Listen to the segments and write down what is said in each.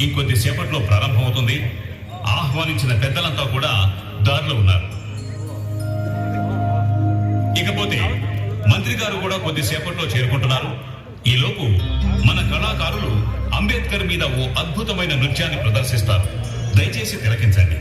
ఇంకొద్ది సేపట్లో ప్రారంభమవుతుంది. ఆహ్వానించిన పెద్దలంతా కూడా దారిలో ఉన్నారు. ఇకపోతే మంత్రి గారు కూడా కొద్దిసేపట్లో చేరుకుంటున్నారు. ఈలోపు మన కళాకారులు అంబేద్కర్ మీద ఓ అద్భుతమైన నృత్యాన్ని ప్రదర్శిస్తారు. దయచేసి తిలకించండి.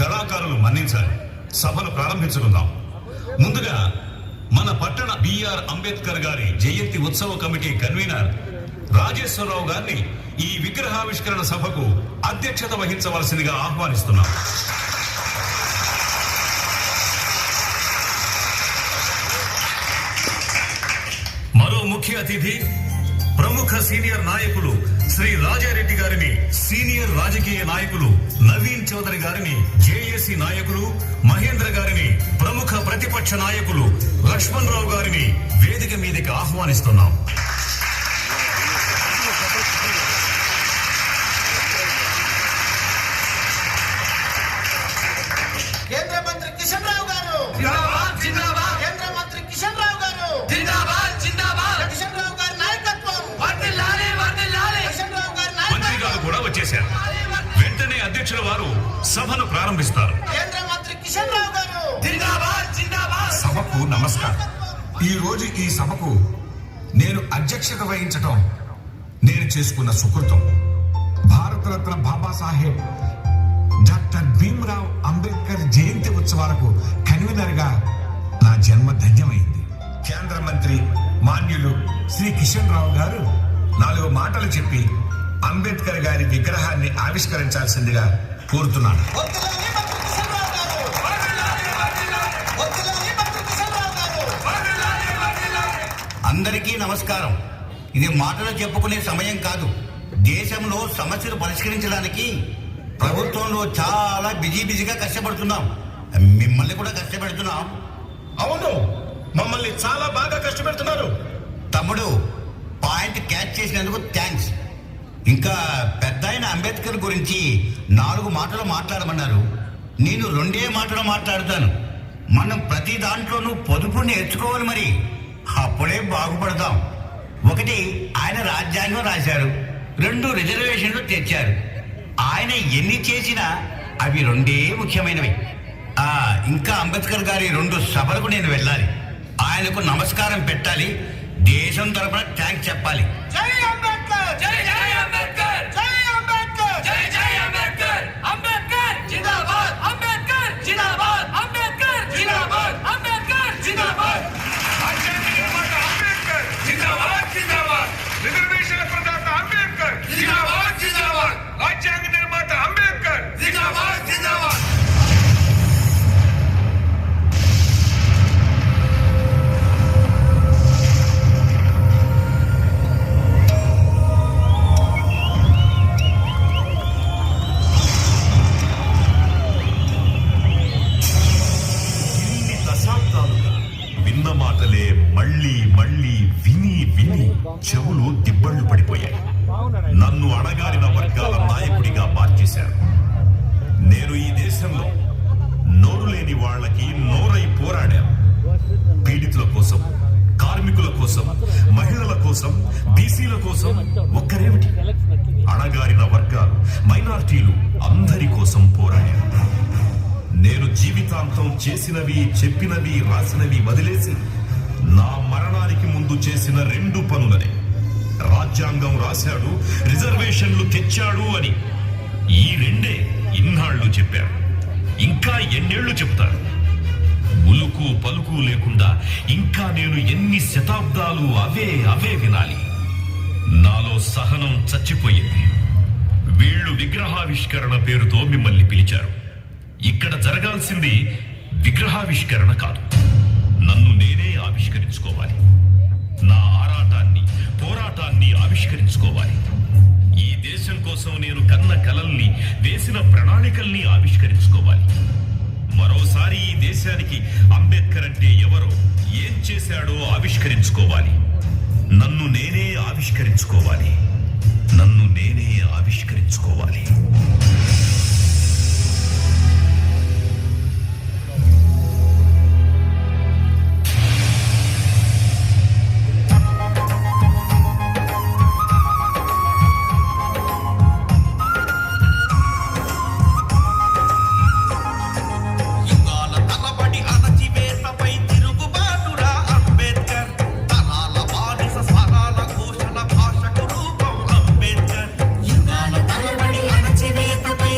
కళాకారులు మన్నించాలి. సభను ప్రారంభించుకుందాం. ముందుగా మన పట్టణ బిఆర్ అంబేద్కర్ గారి జయంతి ఉత్సవ కమిటీ కన్వీనర్ రాజేశ్వరరావు గారిని ఈ విగ్రహావిష్కరణ సభకు అధ్యక్షత వహించవలసిందిగా ఆహ్వానిస్తున్నాం. మరో ముఖ్య అతిథి ప్రముఖ సీనియర్ నాయకులు శ్రీ రాజారెడ్డి గారిని, సీనియర్ రాజకీయ నాయకులు నవీన్ చౌదరి గారిని, జేఏసీ నాయకులు మహేంద్ర గారిని, ప్రముఖ ప్రతిపక్ష నాయకులు లక్ష్మణ్ రావు గారిని వేదిక మీదకి ఆహ్వానిస్తున్నాం. కేంద్ర మంత్రి కిషన్ రావు గారు, కేంద్ర మంత్రి కిషన్ రావు గారు, కిషన్ రావు గారి నాయకత్వం, కిషన్ రావు గారి మంత్రి గారు కూడా వచ్చేశారు. వెంటనే అధ్యక్షుల వారు సభను ప్రారంభిస్తారు. కేంద్ర మంత్రి కిషన్ రావు గారు. సభకు నమస్కారం. ఈ రోజు ఈ సభకు నేను అధ్యక్షత వహించటం నేను చేసుకున్న సుకృతం. భారతరత్న బాబాసాహెబ్ డాక్టర్ భీమ్రావ్ అంబేద్కర్ జయంతి ఉత్సవాలకు కన్వీనర్ గా నా జన్మ ధన్యమైంది. కేంద్ర మంత్రి మాన్యులు శ్రీ కిషన్ రావు గారు 4 మాటలు చెప్పి అంబేద్కర్ గారి విగ్రహాన్ని ఆవిష్కరించాల్సిందిగా కోరుతున్నాను. అందరికీ నమస్కారం. ఇది మాటలు చెప్పుకునే సమయం కాదు. దేశంలో సమస్యలు పరిష్కరించడానికి ప్రభుత్వంలో చాలా బిజీగా కష్టపడుతున్నాం. మిమ్మల్ని కూడా కష్టపెడుతున్నాం. అవును, మమ్మల్ని చాలా బాగా కష్టపెడుతున్నారు. తమ్ముడు, పాయింట్ క్యాచ్ చేసినందుకు థ్యాంక్స్. ఇంకా పెద్ద ఆయన అంబేద్కర్ గురించి 4 మాటలు మాట్లాడమన్నారు. నేను రెండే మాటలు మాట్లాడతాను. మనం ప్రతి దాంట్లోనూ పొదుపు నేర్చుకోవాలి, మరి అప్పుడే బాగుపడతాం. ఒకటి, ఆయన రాజ్యాంగం రాశారు. 2 రిజర్వేషన్లు తెచ్చారు. ఆయన ఎన్ని చేసినా అవి రెండే ముఖ్యమైనవి. ఇంకా అంబేద్కర్ గారి 2 సభలకు నేను వెళ్ళాలి. ఆయనకు నమస్కారం పెట్టాలి. దేశం తరపున థ్యాంక్స్ చెప్పాలి. జై అంబేద్కర్, జై జై అంబేద్కర్, జై అంబేద్కర్, జై జై అంబేద్కర్, అంబేద్కర్ జిందాబాద్, అంబేద్కర్ జిందాబాద్, అంబేద్కర్ జిందాబాద్, అంబేద్కర్ జిందాబాద్. రాజ్యాంగ నిర్మాత అంబేద్కర్ జిందాబాద్ జిందాబాద్. రిజర్వేషన్ల ప్రదాత అంబేద్కర్ జిందాబాద్ జిందాబాద్. రాజ్యాంగ నిర్మాత అంబేద్కర్ జిందాబాద్ జిందాబాద్. ఇన్ని దశాబ్దాలుగా విన్న మాటలే మళ్ళీ మళ్ళీ విని విని చెవులు దిబ్బళ్ళు పడిపోయాయి. నన్ను అణగారిన వర్గాల నాయకుడిగా మార్చేశారు. నేను ఈ దేశంలో నోరు లేని వాళ్ళకి నోరై పోరాడాను. పీడితుల కోసం, కార్మికుల కోసం, మహిళల కోసం, బీసీల కోసం, ఒక్కరేమిటి అణగారిన వర్గాలు, మైనారిటీలు అందరి కోసం పోరాడాను. నేను జీవితాంతం చేసినవి, చెప్పినవి, రాసినవి వదిలేసి నా మరణానికి ముందు చేసిన 2 పనులనే. రాజ్యాంగం రాశాడు, రిజర్వేషన్లు తెచ్చాడు అని. ఈ 2 ఇన్నాళ్లు చెప్పారు. ఇంకా ఎన్నేళ్లు చెప్తారు? ఉలుకు పలుకు లేకుండా ఇంకా నేను ఎన్ని శతాబ్దాలు అవే వినాలి? నాలో సహనం చచ్చిపోయింది. వీళ్ళు విగ్రహావిష్కరణ పేరుతో మిమ్మల్ని పిలిచారు. ఇక్కడ జరగాల్సింది విగ్రహావిష్కరణ కాదు, నన్ను నేనే ఆవిష్కరించుకోవాలి. నా ఆరాటాన్ని, పోరాటాన్ని ఆవిష్కరించుకోవాలి. ఈ దేశం కోసం నేను కన్న కలల్ని, వేసిన ప్రణాళికల్ని ఆవిష్కరించుకోవాలి. మరోసారి ఈ దేశానికి అంబేద్కర్ అంటే ఎవరో, ఏం చేశాడో ఆవిష్కరించుకోవాలి. నన్ను నేనే ఆవిష్కరించుకోవాలి. నన్ను నేనే ఆవిష్కరించుకోవాలి. యుగాల తరబడి అణచివేతపై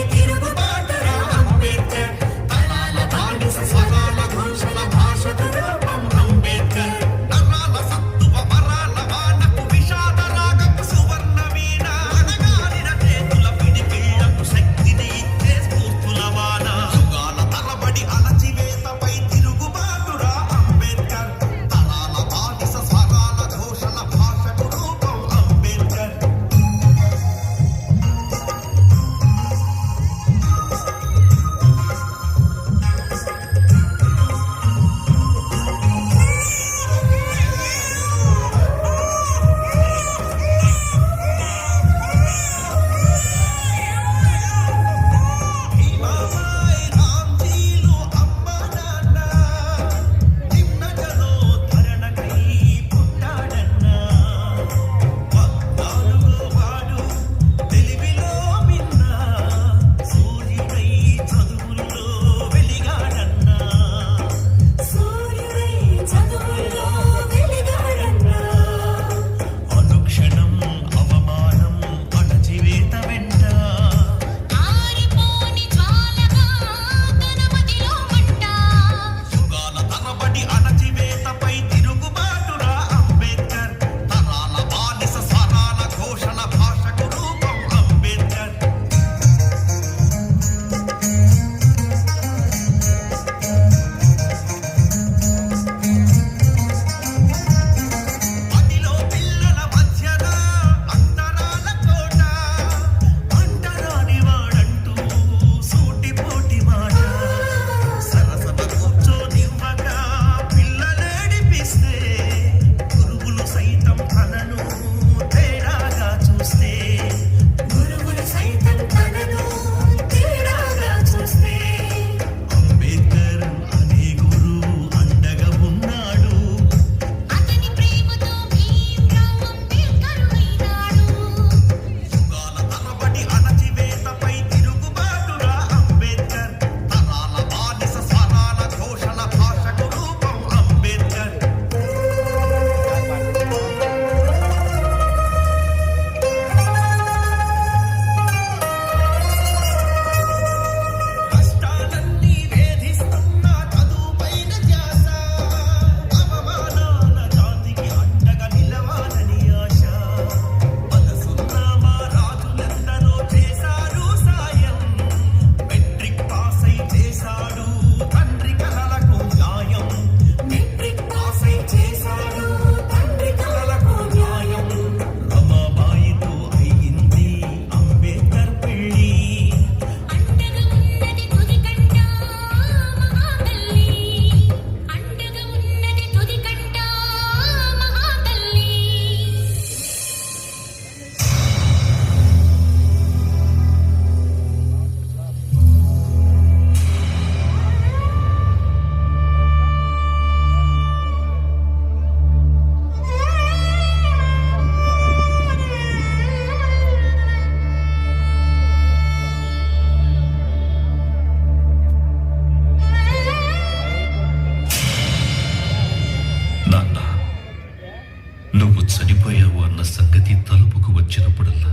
వచ్చినప్పుడల్లా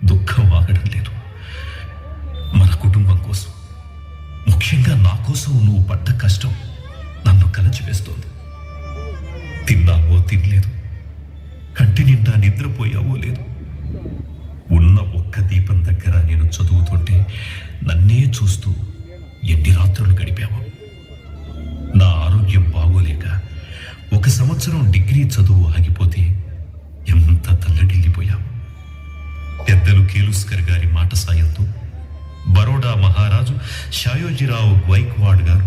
దుఃఖం ఆగడం లేదు. మన కుటుంబం కోసం, ముఖ్యంగా నా కోసం నువ్వు పడ్డ కష్టం నన్ను కలచివేస్తోంది. తిన్నావో తినలేదు, కంటి నిండా నిద్రపోయావో లేదు. ఉన్న ఒక్క దీపం దగ్గర నేను చదువుతుంటే నన్నే చూస్తూ ఎన్ని రాత్రులు గడిపావో. నా ఆరోగ్యం బాగోలేక 1 సంవత్సరం డిగ్రీ చదువు ఆగిపోతే ఎంత తల్లడిల్లిపోయావు. పెద్దలు కేలుస్కర్ గారి మాట సాయంతో బరోడా మహారాజు షాయోజీరావు గైక్వాడ్ గారు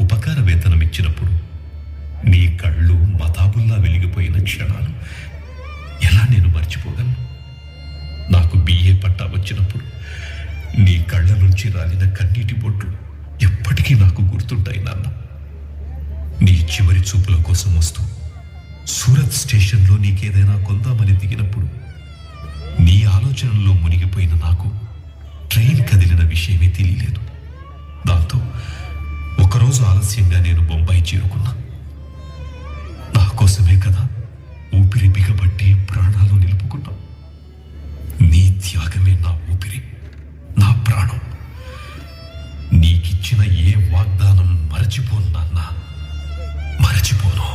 ఉపకార వేతనం ఇచ్చినప్పుడు నీ కళ్ళు మతాబుల్లా వెలిగిపోయిన క్షణాలు ఎలా నేను మర్చిపోగలను? నాకు బిఏ పట్టా వచ్చినప్పుడు నీ కళ్ళ నుంచి రాలిన కన్నీటి బొట్లు ఎప్పటికీ నాకు గుర్తుంటాయి నాన్న. నీ చివరి చూపుల కోసం వస్తూ సూరత్ స్టేషన్లో నీకేదైనా కొందామని దిగినప్పుడు నీ ఆలోచనల్లో మునిగిపోయిన నాకు ట్రైన్ కదిలిన విషయమే తెలియలేదు. దాంతో ఒకరోజు ఆలస్యంగా నేను బొంబాయి చేరుకున్నా. నా కోసమే కదా ఊపిరి బిగబట్టి ప్రాణాలు నిలుపుకున్నా. నీ త్యాగమే నా ఊపిరి, నా ప్రాణం. నీకిచ్చిన ఏ వాగ్దానం మరచిపోను నాన్న, మరచిపోను.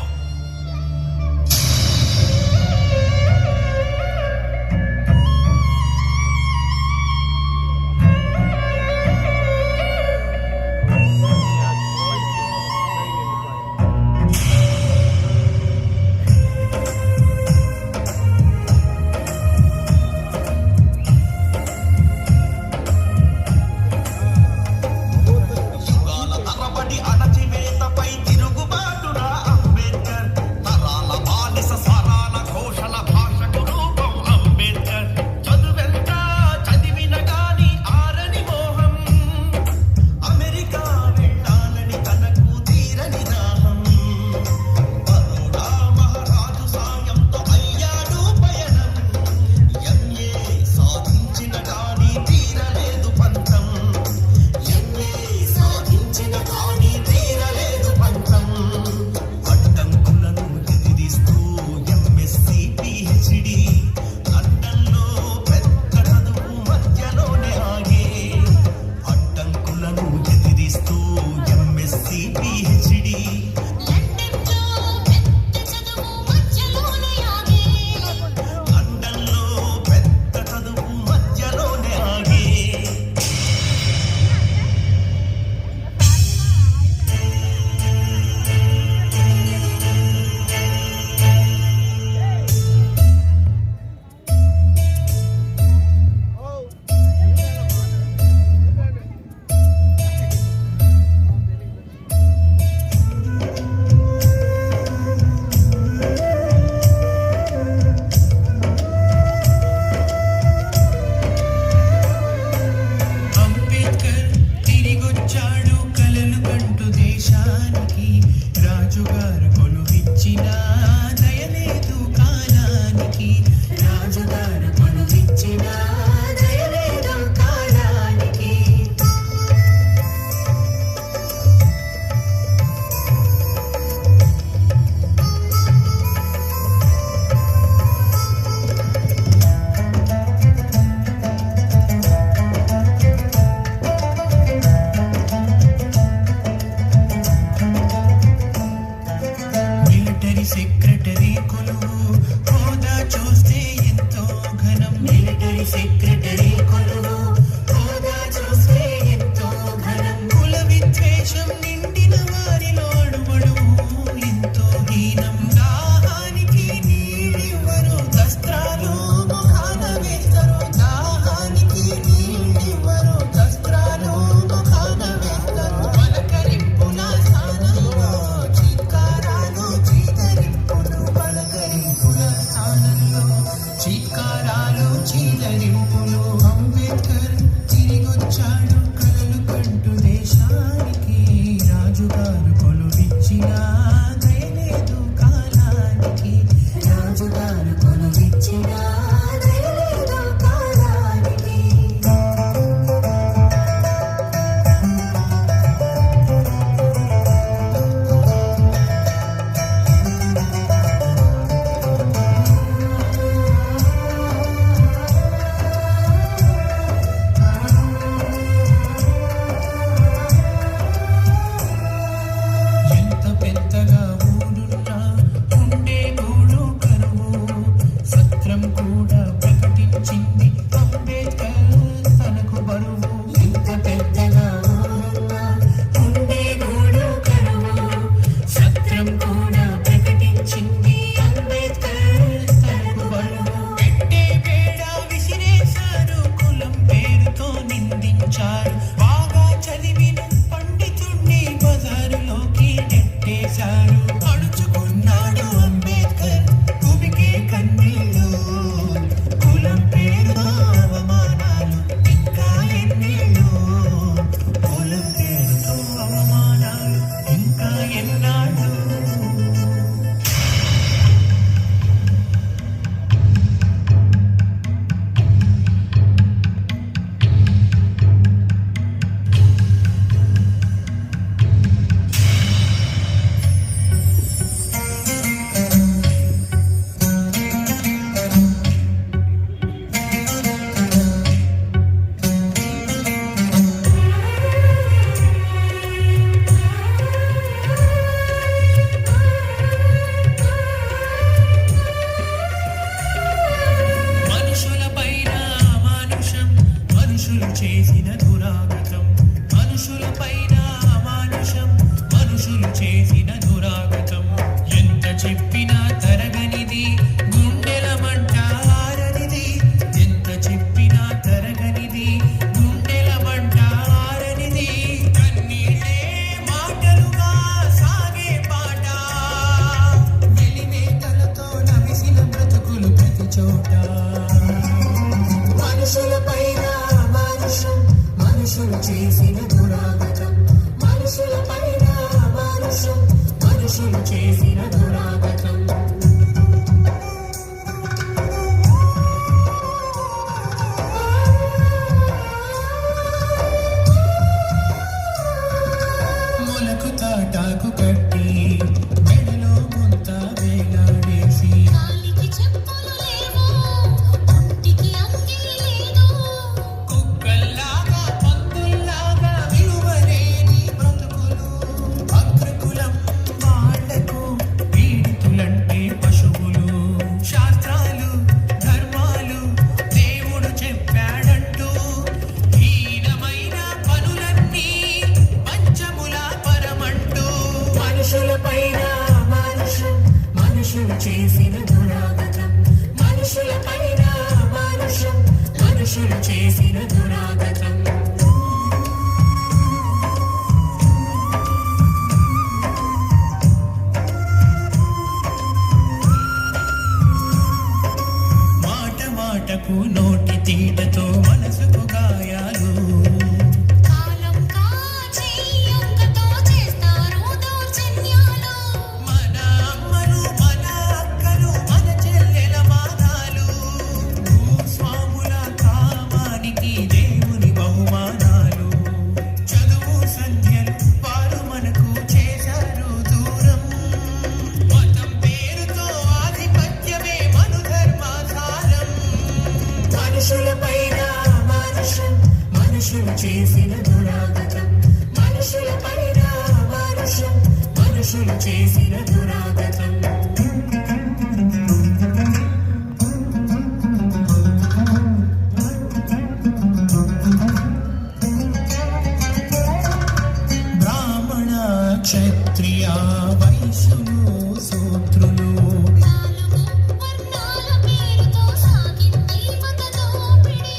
కట్టి మెడలో ముంత వేలాడేసి కాలికి చెప్పులు లేవు ఒంటికి అంగిలి లేదు కుక్కల్లాగా పందుల్లాగా విలువలేని బ్రతుకులు అగ్రకులం వాళ్లకు పీడితులంటే పశువులు శాస్త్రాలు ధర్మాలు దేవుడు చెప్పాడంటూ హీనమైన పనులన్నీ పంచముల పరమంటూ మనుషులపైన మానుషం మనుషులు చేసిన దురాగతం మనుషులపైన మానుషం మనుషులు చేసిన దురాగతం మాట మాటకు నోటి తీటతో మనసుకు గాయాలు కాలం కాచి యొక్కతో చేస్తారు దౌర్జన్యాలు మన అమ్మలు మన అక్కలు మన చెల్లెల మానాలు భూస్వాముల కామానికి దేవుని బహుమానాలు చదువు సంధ్యలు వారు మనకు చేశారు దూరం మతం పేరుతో ఆధిపత్యమే మను ధర్మాధారం మనుషులపైన మానుషం మనుషులు చేసిన దురాగతం మనుషులపైన మానుషం మనుషులు చేసిన దురాగతం బ్రాహ్మణ క్షత్రియ వైశ్యులు శూద్రులు నాలుగు వర్ణాల పేరుతో సాగింది మత దోపిడీ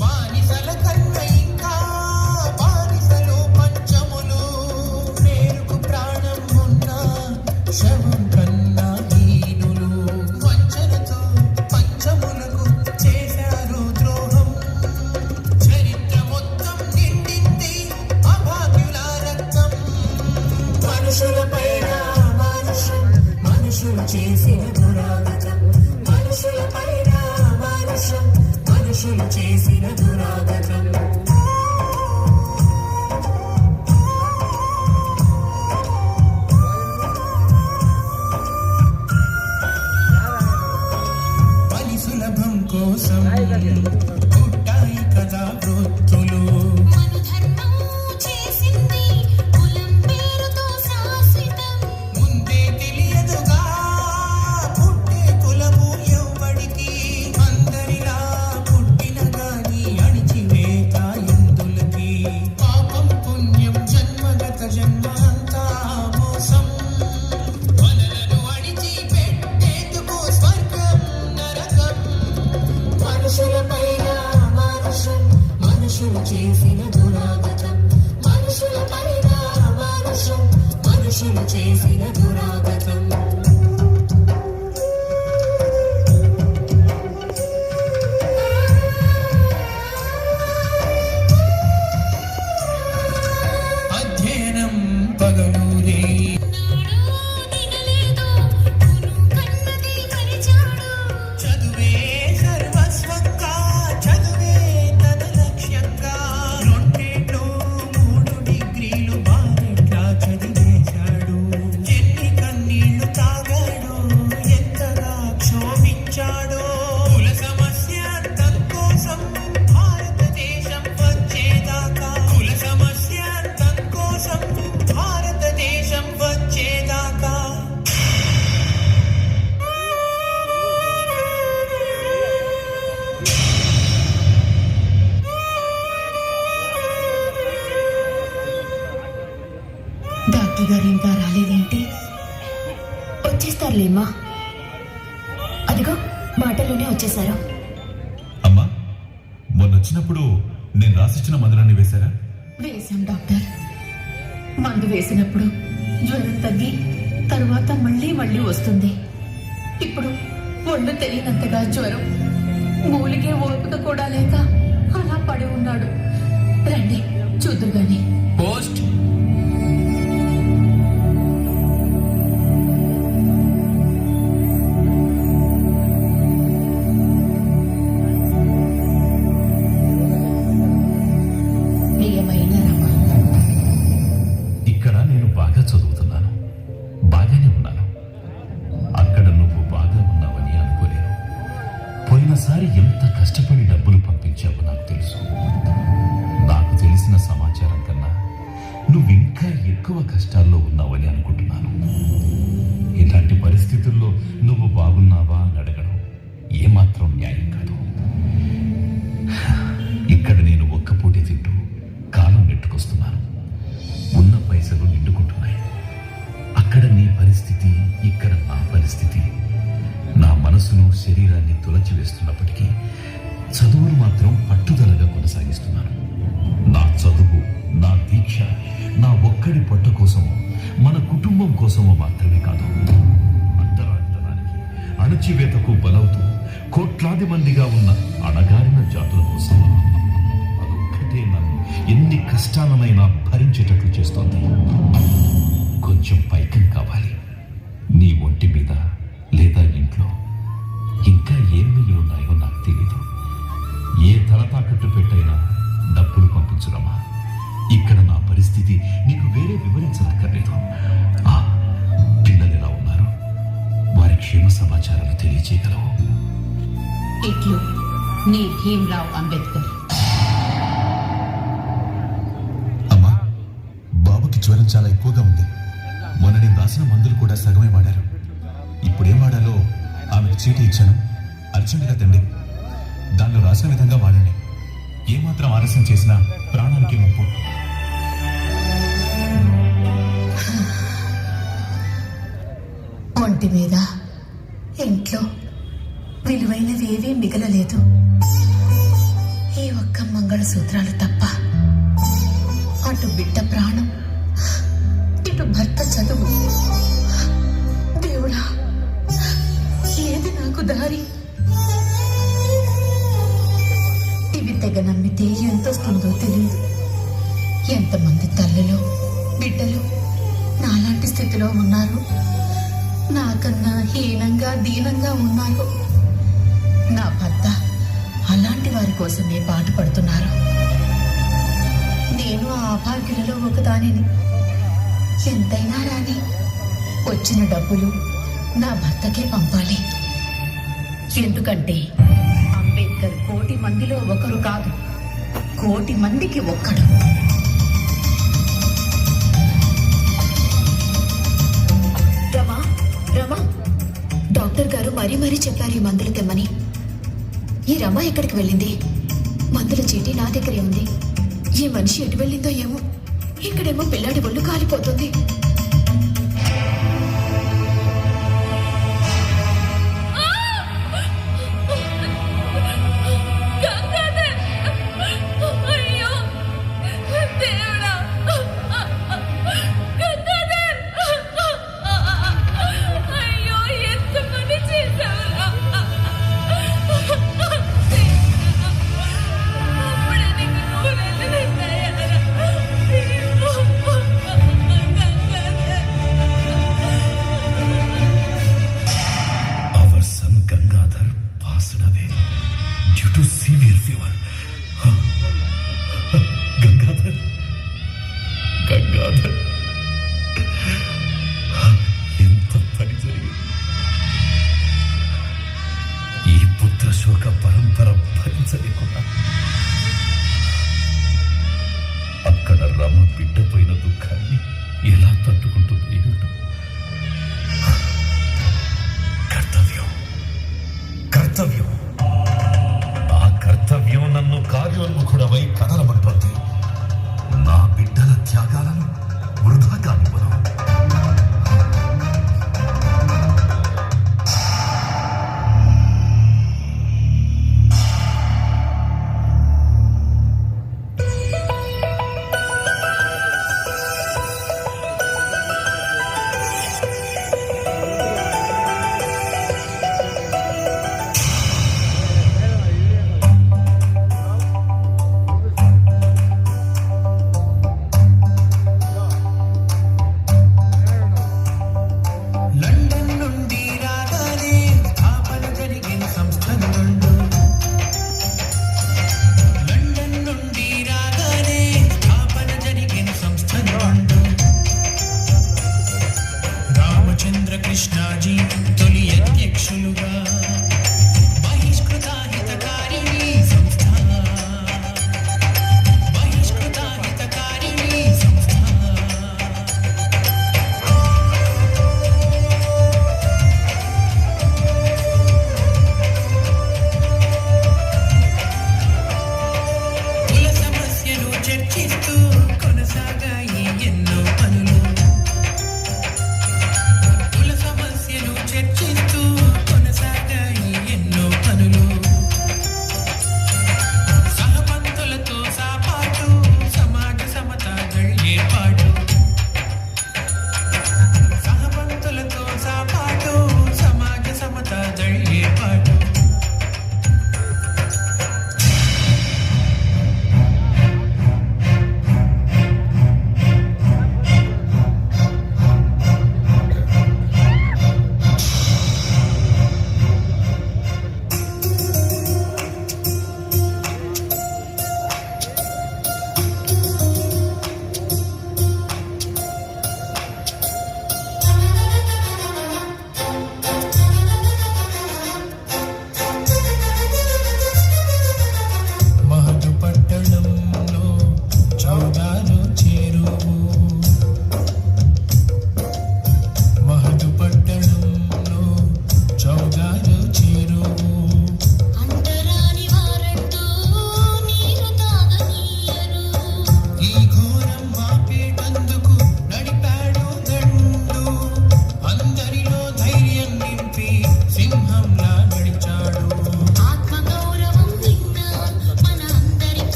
బానిసల కన్నా ఇంకా బానిసలు పంచములు పేరుకు ప్రాణం ఉన్న శవం కన్నా హీనులు వంచనతో పంచములకు చేశారు ద్రోహం చరిత్ర మొత్తం నిండింది అభాగ్యుల రక్తం మనుషులపైన మానుషం మనుషులు చేసిన దురాగతం మనుషులపైన మానుషం మనుషులు చేసిన దురాగతం పని సులభం కోసం పుట్టాయి కదా వృత్తులు మను ధర్మం చేసింది కులం పేరుతో శాశ్వతం ముందే తెలియదుగా పుట్టే కులము ఎవ్వడికి అందరిలా పుట్టిన గాని అణిచివేత ఎందులకి పాపం పుణ్యం జన్మగత జన్మంతా మోసం మనలను అణిచి పెట్టేందుకు స్వర్గం నరకం మనుషులపైన మానుషం మనుషులు చేసిన దురాగతం మనుషులపైన మానుషం మనుషులు చేసిన దురాగతం అధ్యయనం పగలూరే నాడు దిగలేదు కును కన్నది మరిచాడు చదువే సర్వస్వంగా చదువే తన లక్ష్యంగా రెండేళ్ళు 3 డిగ్రీలు బారెట్లా చదివేశాడు ఎన్ని కన్నీళ్లు తాగాడు ఎంతగా క్షోభించాడో కుల సమస్య అంతం కోసం భారతదేశం వచ్చేదాకా కుల సమస్య అంతం కోసం భారతదేశం వచ్చేదాకా డాక్టర్ గారు ఇంకా రాలేదేంటి? వచ్చేస్తారులేమ్మా. అదిగో మాటలోనే వచ్చేసారు. అమ్మా మొన్న వచ్చినప్పుడు నేను రాసిచ్చిన మందులన్నీ వేశారా? వేశాం డాక్టర్. మందు వేసినప్పుడు జ్వరం తగ్గి తరువాత మళ్ళీ మళ్ళీ వస్తుంది. ఇప్పుడు ఒళ్ళు తెలియనంతగా జ్వరం, మూలిగే ఓపిక కూడా లేక అలా పడి ఉన్నాడు. రండి చూద్దు గాని. పోస్ట్ ఇక్కడ నేను బాగా చదువుతున్నాను. ఒకసారి ఎంత కష్టపడి డబ్బులు పంపించావో నాకు తెలుసు. నాకు తెలిసిన సమాచారం కన్నా నువ్వు ఇంకా ఎక్కువ కష్టాల్లో ఉన్నావని అనుకుంటున్నాను. ఇలాంటి పరిస్థితుల్లో నువ్వు బాగున్నావా అని అడగడం ఏమాత్రం న్యాయం కాదు. ఇక్కడ నేను ఒక్కపూటే తింటూ కాలం నెట్టుకొస్తున్నాను. ఉన్న పైసలు నిండుకుంటున్నాయి. అక్కడ నీ పరిస్థితి, ఇక్కడ నా పరిస్థితి నా మనసును శరీరాన్ని తులచివేస్తున్నప్పటికీ చదువును మాత్రం పట్టుదలగా కొనసాగిస్తున్నాను. నా చదువు, నా దీక్ష నా ఒక్కడి పొట్ట కోసమో మన కుటుంబం కోసమో మాత్రమే కాదు, అంతరాంతరానికి అణచివేతకు బలవుతూ కోట్లాది మందిగా ఉన్న అణగారిన జాతుల కోసం. అదొక్కటే నన్ను ఎన్ని కష్టాలనైనా భరించేటట్లు చేస్తోంది. కొంచెం పైకం కావాలి. నీ ఒంటి మీద లేదా ఇంట్లో ఇంకా ఏం మిగిలిన్నాయో నాకు తెలీదు. ఏ తల తాకట్టు పెట్టైనా డబ్బులు పంపించురమ్మా. ఇక్కడ నా పరిస్థితి నీకు వేరే వివరించనక్కర్లేదు. పిల్లలు ఎలా ఉన్నారు? వారి క్షేమ సమాచారాలు తెలియజేయగలవు? ఇట్లు నీ భీమ్రావ్ అంబేద్కర్. అమ్మా, బాబుకి జ్వరం చాలా ఎక్కువగా ఉంది. మొన్న నేను రాసిన మందులు కూడా సగమే వాడారు. ఇప్పుడేం వాడాలో ఆమెకు చీటీ ఇచ్చాను. అర్జెంటుగా తండి. దానిలో రాసిన విధంగా వాడండి. ఏమాత్రం ఆలస్యం చేసినా ప్రాణానికి ముప్పు. ఒంటి మీద ఇంట్లో విలువైనవి ఏవీ మిగలలేదు. ఈ ఒక్క మంగళసూత్రాలు తప్ప. అటు బిడ్డ ప్రాణం, ఇటు భర్త చదువు. దేవుడా, ఏది నాకు దారి? ఇవి తెగ నమ్మితే ఎంతొస్తుందో తెలియదు. ఎంతమంది తల్లులు, బిడ్డలు నాలాంటి స్థితిలో ఉన్నారు. నాకన్నా హీనంగా, దీనంగా ఉన్నారు. నా భర్త అలాంటి వారి కోసమే పాటుపడుతున్నారు. నేను ఆ అభాగ్యులలో ఒకదానిని. ఎంతైనా రాని వచ్చిన డబ్బులు నా భర్తకే పంపాలి. ఎందుకంటే అంబేద్కర్ కోటి మందిలో ఒకరు కాదు, కోటి మందికి ఒక్కడు. రమా, డాక్టర్ గారు మరీ చెప్పారు ఈ మందులు తెమ్మని. ఈ రమ ఎక్కడికి వెళ్ళింది? మందుల చీటీ నా దగ్గరే ఉంది. ఈ మనిషి ఎటు వెళ్ళిందో ఏమో. ఇక్కడేమో పిల్లాడి ఒళ్ళు కాలిపోతుంది. శోక పరంపర భరించలేకుండా అక్కడ రమ బిడ్డపోయిన దుఃఖాన్ని ఎలా తట్టుకుంటుందో ఏమిటో. కర్తవ్యం నా కర్తవ్యం నన్ను కార్యోన్ముఖుడవై కదలమంటోంది. నా బిడ్డల త్యాగాలను వృధా కానివ్వను.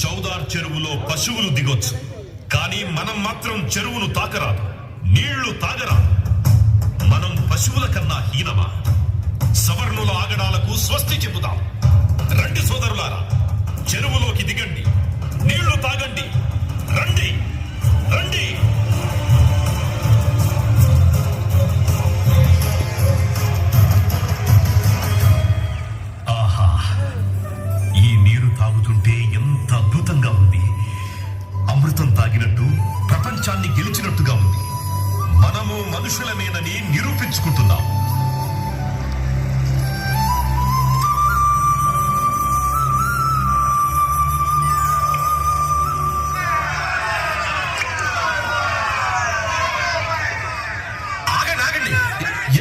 చౌదార్ చెరువులో పశువులు దిగొచ్చు, కానీ మనం మాత్రం చెరువును తాకరాదు, నీళ్లు తాగరాదు. మనం పశువుల కన్నా హీనమా? సవర్ణుల ఆగడాలకు స్వస్తి చెబుదాం. రండి సోదరులారా, చెరువులోకి దిగండి, నీళ్లు తాగండి. రండి రండి. ఆహా, ఈ నీరు తాగుతుంటే ఎంత అద్భుతంగా ఉంది. అమృతం తాగినట్టు, ప్రపంచాన్ని గెలిచినట్టుగా ఉంది. మనము మనుషులమేనని నిరూపించుకుంటున్నాం.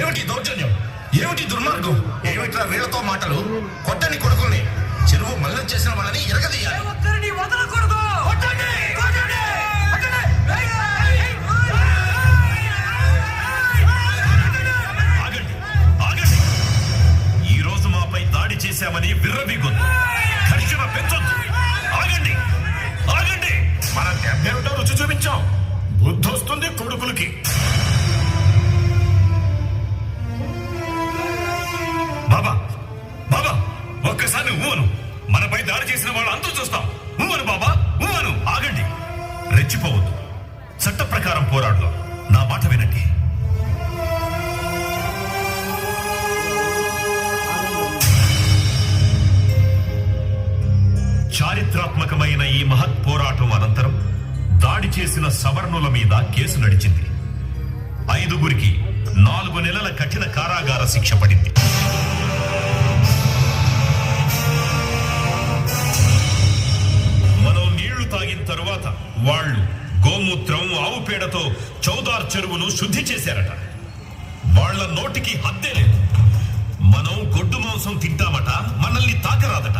ఏమిటి దౌర్జన్యం? ఏమిటి దుర్మార్గం? ఏమిట్రా వీళ్ళతో మాటలు? కొట్టని కొడుకుల్ని, చెరువు మల్లం చేసిన వాళ్ళని ఎరగదీయాలి. ఒక్కరిని వదలకూడదు. కొట్టండి, కొట్టండి, కొట్టండి. ఆగండి ఆగండి. ఈ రోజు మాపై దాడి చేశామని విర్రవీగొద్దు, ఘర్షణ పెంచొద్దు. ఆగండి ఆగండి. మన దెబ్బేమిటో రుచి చూపించాం. బుద్ధొస్తుంది కొడుకులకి. బాబా బాబా, ఒక్కసారి ఊను. మనపై దాడి చేసిన వాళ్ళు అంతా చూస్తాం. ఊను బాబా, ఊను. ఆగండి, రెచ్చిపోవద్దు. చట్ట ప్రకారం పోరాడుదాం. నా మాట వినండి. చారిత్రాత్మకమైన ఈ మహత్ పోరాటం అనంతరం దాడి చేసిన సవర్ణుల మీద కేసు నడిచింది. 5గురికి 4 నెలల కఠిన కారాగార శిక్ష పడింది. మనం నీళ్లు తాగిన తరువాత వాళ్ళు గోమూత్రం, ఆవు పేడతో చౌదార్ చెరువును శుద్ధి చేశారట. వాళ్ళ నోటికి హద్దే లేదు. మనం గొడ్డు మాంసం తింటామట, మనల్ని తాకరాదట.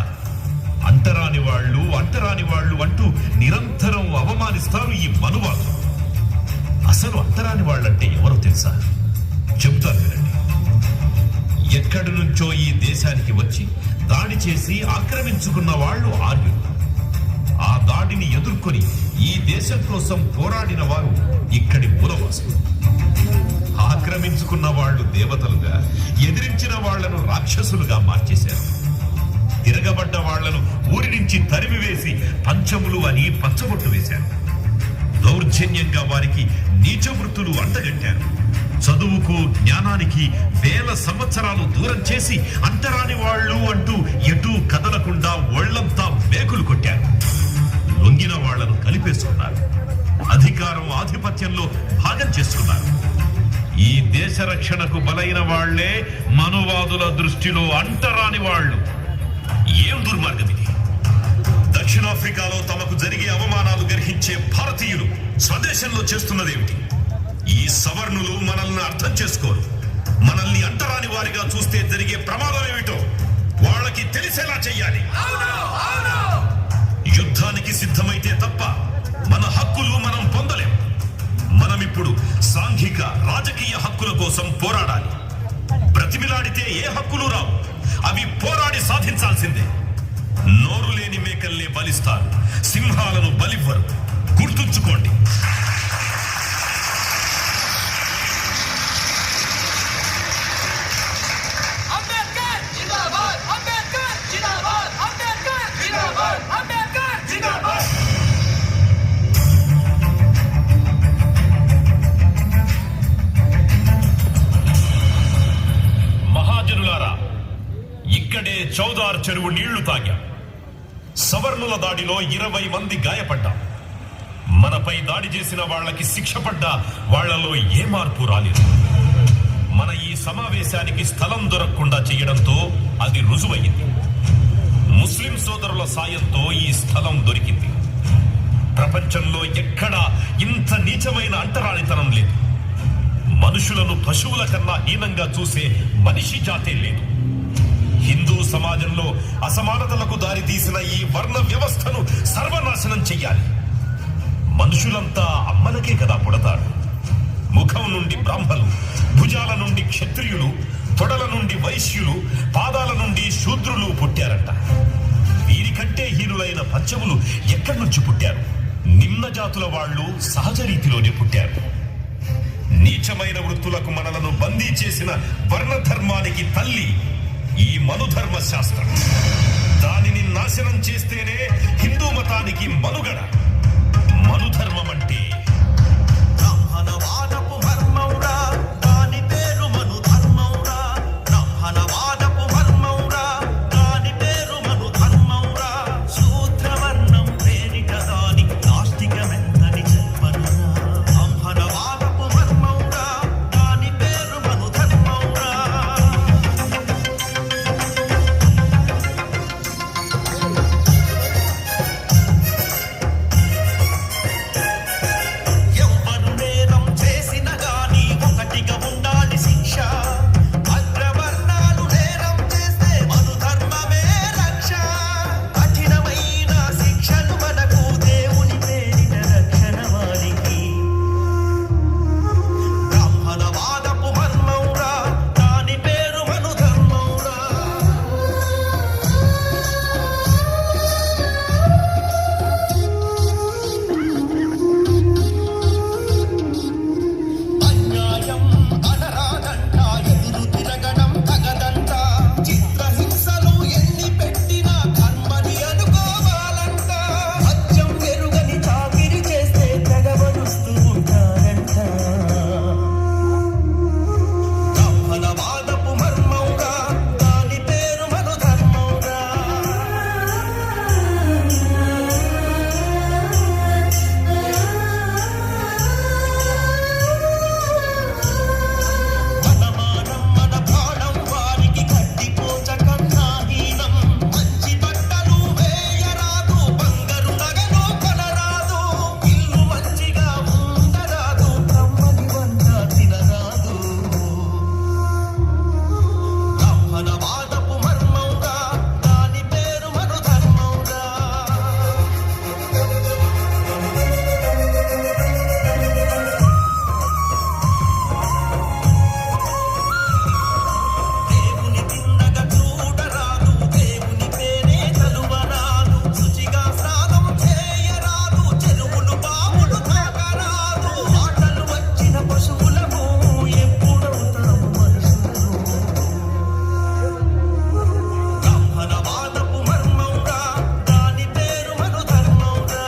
అంటరాని వాళ్ళు అంటూ నిరంతరం అవమానిస్తారు ఈ మనువాదు. అసలు అంటరాని వాళ్ళంటే ఎవరో తెలుసా? చెబుతాను వినండి. ఎక్కడి నుంచో ఈ దేశానికి వచ్చి దాడి చేసి ఆక్రమించుకున్న వాళ్ళు ఆర్యులు. ఆ దాడిని ఎదుర్కొని ఈ దేశం కోసం పోరాడిన వారు ఇక్కడి మూలవాసులు. ఆక్రమించుకున్న వాళ్ళు దేవతలుగా, ఎదిరించిన వాళ్లను రాక్షసులుగా మార్చేశారు. తిరగబడ్డ వాళ్లను ఊరి నుంచి తరిమివేసి పంచములు అని పచ్చబొట్టు వేశారు. దౌర్జన్యంగా వారికి నీచ వృత్తులు అంటగట్టారు. చదువుకు, జ్ఞానానికి వేల సంవత్సరాలు దూరం చేసి అంటరాని వాళ్ళు అంటూ ఎటూ కదలకుండా ఒళ్లంతా మేకులు కొట్టారు. లొంగిన వాళ్లను కలిపేసుకున్నారు. అధికారం, ఆధిపత్యంలో భాగం చేసుకున్నారు. ఈ దేశ రక్షణకు బలైన వాళ్లే మనువాదుల దృష్టిలో అంటరాని వాళ్ళు. ఏం దుర్మార్గం ఇది! దక్షిణాఫ్రికాలో తమకు జరిగే అవమానాలు గ్రహించే భారతీయులు స్వదేశంలో చేస్తున్నదేమిటి? ఈ సవర్ణులు మనల్ని అర్థం చేసుకోరు. మనల్ని అంటరాని వారిగా చూస్తే జరిగే ప్రమాదం ఏమిటో వాళ్ళకి తెలిసేలా చెయ్యాలి. యుద్ధానికి సిద్ధమైతే తప్ప మన హక్కులు మనం పొందలేం. మనమిప్పుడు సాంఘిక, రాజకీయ హక్కుల కోసం పోరాడాలి. బ్రతిమిలాడితే ఏ హక్కులు రావు. అవి పోరాడి సాధించాల్సిందే. నోరు లేని మేకల్ని బలిస్తారు, సింహాలను బలివ్వరు. గుర్తుంచుకోండి. అంబేద్కర్ జిందాబాద్, అంబేద్కర్ జిందాబాద్, అంబేద్కర్ జిందాబాద్, అంబేద్కర్ జిందాబాద్. మహాజనులారా, ఇక్కడే చౌదార్ చెరువు నీళ్లు తాగాం. సవర్ణుల దాడిలో 20 మంది గాయపడ్డాం. మనపై దాడి చేసిన వాళ్ళకి శిక్ష పడ్డా వాళ్లలో ఏ మార్పు రాలేదు. మన ఈ సమావేశానికి స్థలం దొరకకుండా చేయడంతో అది రుజువయ్యింది. ముస్లిం సోదరుల సాయంతో ఈ స్థలం దొరికింది. ప్రపంచంలో ఎక్కడా ఇంత నీచమైన అంటరానితనం లేదు. మనుషులను పశువుల కన్నా హీనంగా చూసే మనిషి జాతే లేదు. హిందూ సమాజంలో అసమానతలకు దారి తీసిన ఈ వర్ణ వ్యవస్థను సర్వనాశనం చెయ్యాలి. మనుషులంతా అమ్మలకే కదా పుడతారు. ముఖం నుండి బ్రాహ్మలు, భుజాల నుండి క్షత్రియులు, తొడల నుండి వైశ్యులు, పాదాల నుండి శూద్రులు పుట్టారట. వీరికంటే హీనులైన పంచములు ఎక్కడి నుంచి పుట్టారు? నిమ్న జాతుల వాళ్ళు సహజ రీతిలోనే పుట్టారు. నీచమైన వృత్తులకు మనలను బందీ చేసిన వర్ణధర్మానికి తల్లి ఈ మనుధర్మ శాస్త్రం. దానిని నాశనం చేస్తేనే హిందూ మతానికి మనుగడ. మనుధర్మం అంటే బ్రహ్మణవాదపు మర్మౌరా దాని పేరు మను ధర్మౌరా. బ్రహ్మణవాదపు మర్మౌరా దాని పేరు మను ధర్మౌరా. శూద్రవర్ణం పేరిట దాని నాస్తికమెంతని చెప్పనురా. బ్రహ్మణవాదపు మర్మౌరా దాని పేరు మను ధర్మౌరా. ఎవ్వరు నేరం చేసిన గాని ఒకటిగా ఉండాలి శిక్ష. అగ్రవర్ణాలు నేరం చేస్తే మను ధర్మమే రక్ష. కఠినమైన శిక్షలు మనకు దేవుని పేరిట రక్షణ వారికి. బ్రాహ్మణవాదపు మర్మౌరా దాని పేరు మను ధర్మౌరా. అన్యాయం అనరాదంట ఎదురు తిరగడం తగదంట. చిత్రహింసలు ఎన్ని పెట్టినా కర్మని అనుకోవాలంట. సత్యం ఎరుగని చాకిరి చేస్తే తెగవరుస్తూ ఉంటారంట. బ్రాహ్మణవాదపు మర్మౌరా దాని పేరు మను ధర్మౌరా. మన మానం మన ప్రాణం వారికి కట్టిపోచకం నాహీనం. మంచి బట్టలు వేయరాదు, బంగారు నగలు కొనరాదు. ఇల్లు మంచిగా ఉండరాదు, కమ్మని వంట తినరాదు. బ్రాహ్మణవాదపు మర్మౌరా దాని పేరు మను ధర్మౌరా. దేవుని తిన్నగా చూడరాదు, దేవుని పేరే తలువరాదు. శుచిగా స్నానం చేయరాదు, చెరువులు బావులు తాగరాదు. మాటలు వచ్చిన పశువులము ఎప్పుడవుతాము మనుషులు. బ్రాహ్మణవాదపు మర్మౌరా దాని పేరు మను ధర్మౌరా.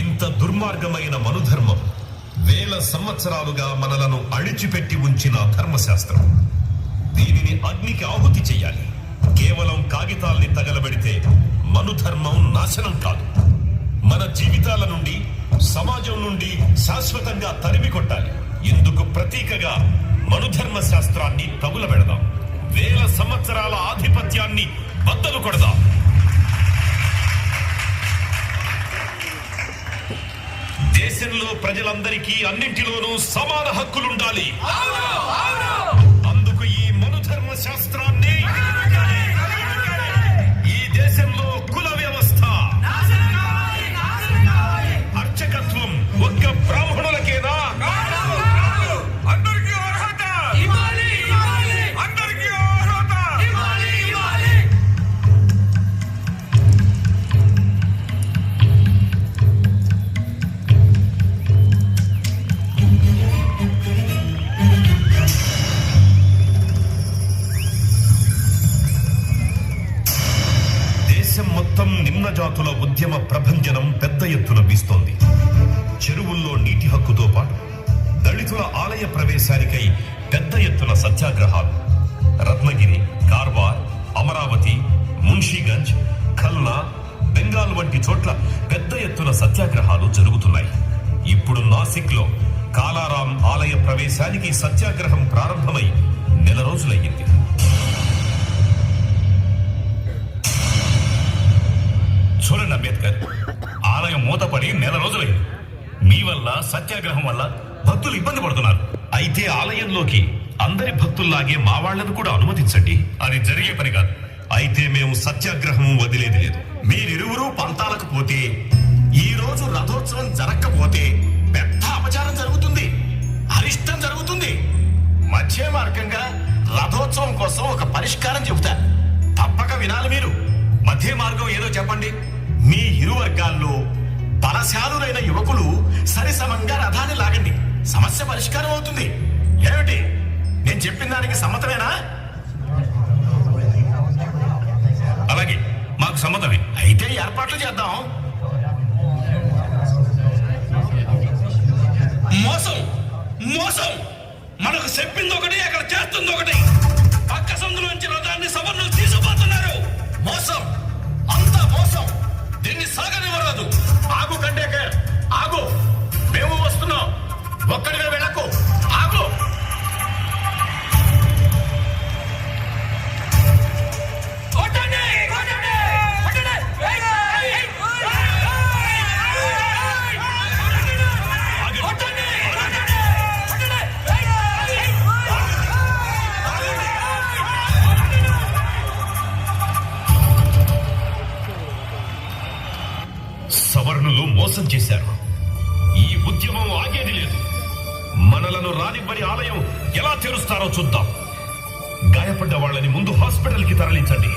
ఇంత దుర్మార్గమైన మనుధర్మం వేల సంవత్సరాలుగా మనలను అణిచిపెట్టి ఉంచిన ధర్మశాస్త్రం. దీనిని అగ్నికి ఆహుతి చెయ్యాలి. కేవలం కాగితాల్ని తగలబెడితే మనుధర్మం నాశనం కాదు. మన జీవితాల నుండి, సమాజం నుండి శాశ్వతంగా తరిమి కొట్టాలి. ఇందుకు ప్రతీకగా మనుధర్మ శాస్త్రాన్ని తగులబెడదాం. వేల సంవత్సరాల ఆధిపత్యాన్ని బద్దలు కొడదాం. దేశంలో ప్రజలందరికీ అన్నింటిలోనూ సమాన హక్కులుండాలి. అందుకు ఈ మనుధర్మ శాస్త్రాన్ని, ఈ దేశంలో కుల వ్యవస్థ, అర్చకత్వం ఒక్క బ్రాహ్మణులకేనా? అందరికీ అర్హత అందరికీ అర్హత. దేశం మొత్తం నిమ్న జాతుల ఉద్యమ ప్రభంజనం పెద్ద ఎత్తున వీస్తోంది. చెరువుల్లో నీటి హక్కుతో పాటు దళితుల ఆలయ ప్రవేశానికై పెద్ద ఎత్తున సత్యాగ్రహాలు. రత్నగిరి, కార్వార్, అమరావతి, మున్షీగంజ్, ఖల్నా, బెంగాల్ వంటి చోట్ల పెద్ద ఎత్తున సత్యాగ్రహాలు జరుగుతున్నాయి. ఇప్పుడు నాసిక్ లో కాలారాం ఆలయ ప్రవేశానికి సత్యాగ్రహం ప్రారంభమై నెల రోజులయ్యింది. చూడండి అంబేద్కర్, ఆలయం మూతపడి నెల రోజులైంది. మీ వల్ల, సత్యాగ్రహం వల్ల భక్తులు ఇబ్బంది పడుతున్నారు. అయితే ఆలయంలోకి అందరి భక్తుల్లాగే మా వాళ్లను కూడా అనుమతించండి. అది జరిగే పని కాదు. అయితే మేము సత్యాగ్రహం వదిలేది లేదు. మీరిరువురు పంతాలకు పోతే, ఈ రోజు రథోత్సవం జరగకపోతే పెద్ద అపచారం జరుగుతుంది, అరిష్టం జరుగుతుంది. మధ్య మార్గంగా రథోత్సవం కోసం ఒక పరిష్కారం చెబుతా, తప్పక వినాలి మీరు. మధ్య మార్గం ఏదో చెప్పండి. మీ ఇరు వర్గాల్లో బలశాలురైన యువకులు సరిసమంగా రథాన్ని లాగండి. సమస్య పరిష్కారం అవుతుంది. ఏమిటి నేను చెప్పిన దానికి సమ్మతమేనా? అలాగే, మాకు సమ్మతమే. అయితే ఏర్పాట్లు చేద్దాం. మోసం మోసం, మనకు చెప్పింది ఒకటి, అక్కడ చేస్తుంది ఒకటి. పక్క సందులోంచి రథాన్ని సవర్ణులు తీసుకుపోతున్నారు. మోసం, అంతా మోసం. దీన్ని సాగనివ్వరాదు. ఆగు కండేకర్, ఆగు. మేము వస్తున్నాం. ఒక్కడిగా వెళ్ళకు. ఆగు. కొట్టండి, కొట్టండి, కొట్టండి. ఏయ్, ఏయ్, ఏయ్, కొట్టండి, కొట్టండి, కొట్టండి. ఏయ్, ఏయ్, సవర్ణులు మోసం చేశారు. ఈ ఉద్యమం ఆగేది లేదు. మనలను రానివ్వని ఆలయం ఎలా తెరుస్తారో చూద్దాం. గాయపడ్డ వాళ్ళని ముందు హాస్పిటల్ కి తరలించండి.